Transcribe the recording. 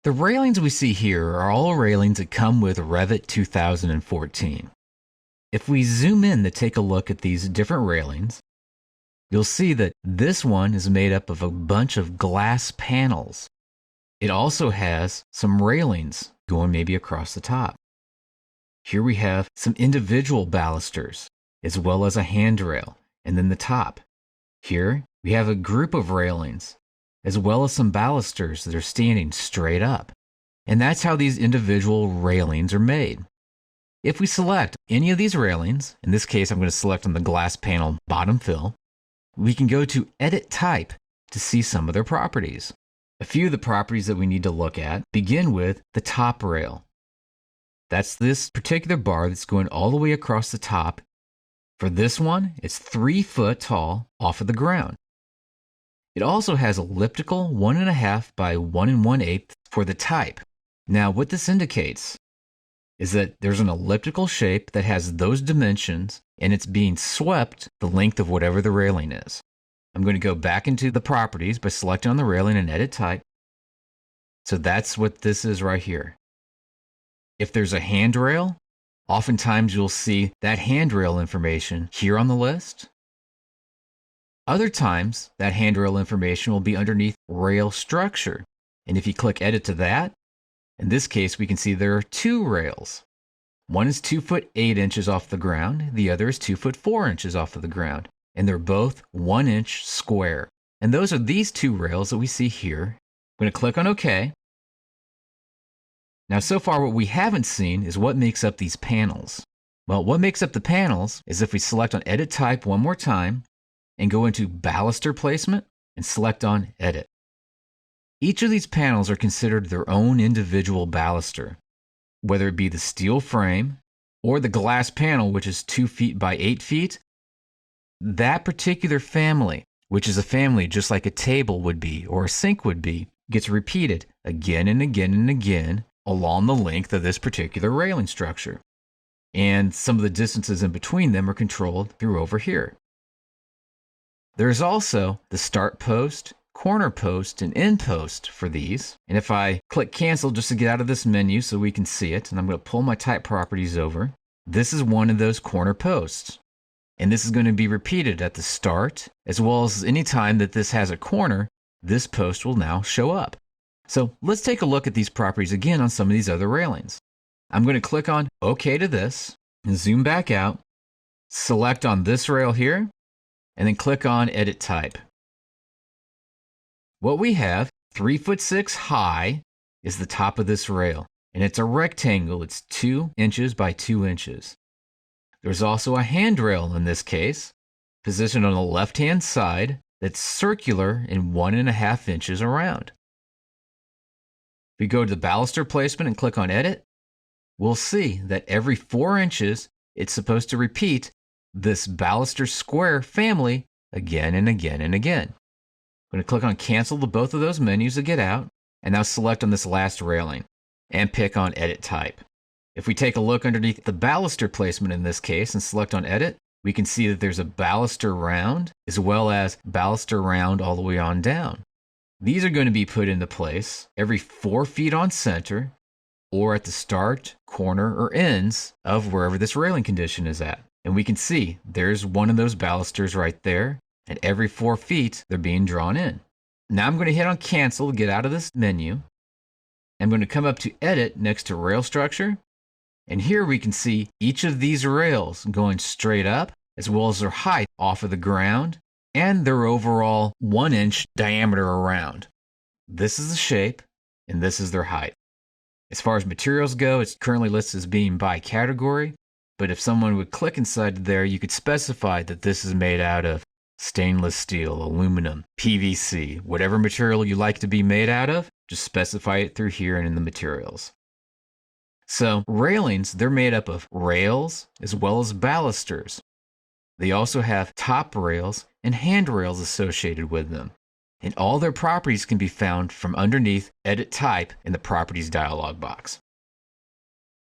The railings we see here are all railings that come with Revit 2014. If we zoom in to take a look at these different railings, you'll see that this one is made up of a bunch of glass panels. It also has some railings going maybe across the top. Here we have some individual balusters, as well as a handrail, and then the top. Here we have a group of railings, as well as some balusters that are standing straight up. And that's how these individual railings are made. If we select any of these railings, in this case I'm going to select on the glass panel bottom fill, we can go to Edit Type to see some of their properties. A few of the properties that we need to look at begin with the top rail. That's this particular bar that's going all the way across the top. For this one, it's 3 foot tall off of the ground. It also has elliptical 1.5 by 1 1/8 for the type. Now, what this indicates is that there's an elliptical shape that has those dimensions and it's being swept the length of whatever the railing is. I'm going to go back into the properties by selecting on the railing and edit type. So that's what this is right here. If there's a handrail, oftentimes you'll see that handrail information here on the list. Other times, that handrail information will be underneath rail structure. And if you click edit to that, in this case, we can see there are 2 rails. One is 2 foot 8 inches off the ground. The other is 2 foot 4 inches off of the ground. And they're both 1 inch square. And those are these 2 rails that we see here. I'm going to click on OK. Now, so far what we haven't seen is what makes up these panels. Well, what makes up the panels is if we select on edit type one more time, and go into baluster placement and select on edit. Each of these panels are considered their own individual baluster, whether it be the steel frame or the glass panel, which is 2 feet by 8 feet. That particular family, which is a family just like a table would be or a sink would be, gets repeated again and again and again along the length of this particular railing structure. And some of the distances in between them are controlled through over here. There's also the start post, corner post, and end post for these. And if I click cancel just to get out of this menu so we can see it, and I'm going to pull my type properties over, this is one of those corner posts. And this is going to be repeated at the start, as well as any time that this has a corner, this post will now show up. So let's take a look at these properties again on some of these other railings. I'm going to click on OK to this, and zoom back out, select on this rail here, and then click on Edit Type. What we have, 3 foot 6 high, is the top of this rail, and it's a rectangle. It's 2 inches by 2 inches. There's also a handrail in this case, positioned on the left-hand side, that's circular and 1.5 inches around. If we go to the baluster placement and click on Edit, we'll see that every 4 inches, it's supposed to repeat this baluster square family again and again and again. I'm going to click on cancel to both of those menus to get out, and now select on this last railing and pick on edit type. If we take a look underneath the baluster placement in this case and select on edit, we can see that there's a baluster round as well as baluster round all the way on down. These are going to be put into place every 4 feet on center or at the start, corner, or ends of wherever this railing condition is at. And we can see there's one of those balusters right there, and every 4 feet they're being drawn in. Now I'm going to hit on cancel to get out of this menu. I'm going to come up to edit next to rail structure, and here we can see each of these rails going straight up as well as their height off of the ground and their overall 1 inch diameter around. This is the shape and this is their height. As far as materials go, it's currently listed as being by category. But if someone would click inside there, you could specify that this is made out of stainless steel, aluminum, PVC, whatever material you like to be made out of, just specify it through here and in the materials. So railings, they're made up of rails as well as balusters. They also have top rails and handrails associated with them. And all their properties can be found from underneath Edit Type in the Properties dialog box.